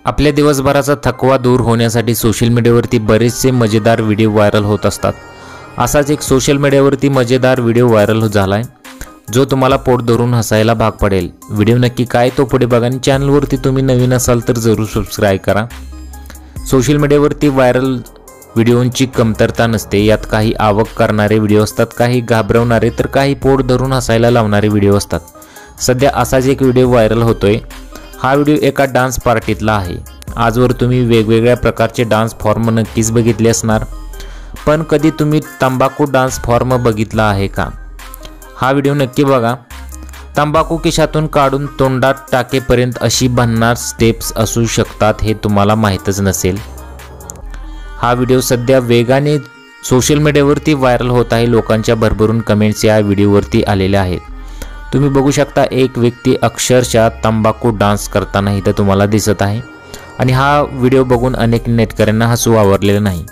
आपल्या दिवसभराचा थकवा दूर होण्यासाठी सोशल मीडियावरती बरेचसे मजेदार व्हिडिओ व्हायरल होत असतात। असाच एक सोशल मीडियावरती मजेदार व्हिडिओ व्हायरल झालाय जो तुम्हाला पोट धरून हसायला भाग पडेल। व्हिडिओ नक्की काय तो पुढे बघा आणि चॅनलवरती तुम्ही नवीन असाल तर जरूर सबस्क्राइब करा। सोशल मीडियावरती व्हायरल व्हिडिओंची कमतरता नसते। यात काही आवक करणारे व्हिडिओ असतात, काही घाबरवणारे तर काही पोट धरून हसायला लावणारे व्हिडिओ असतात। सध्या असाच एक व्हिडिओ व्हायरल होतोय। हा व्हिडिओ एका डान्स पार्टीतला आहे। आजवर तुम्ही वेगवेगळ्या प्रकारचे डान्स फॉर्म नक्कीच बघितले असणार, पण कधी तुम्ही तंबाखू डान्स फॉर्म बघितला आहे का? हा व्हिडिओ नक्की बघा। तंबाखू खिशातून काढून तोंडात टाकेपर्यंत अशी भन्नाट स्टेप्स असू शकतात हे तुम्हाला माहीतच नसेल। हा व्हिडिओ सध्या वेगाने सोशल मीडियावरती व्हायरल होत आहे। लोकांच्या भरभरून कमेंट्स या व्हिडिओवरती आलेल्या आहेत। तुम्ही बघू शकता एक व्यक्ती अक्षरशः तंबाखू डान्स करताना इथं तुम्हाला दिसत आहे आणि हा व्हिडिओ बघून अनेक नेटकऱ्यांना हसू आवरलेलं नाही।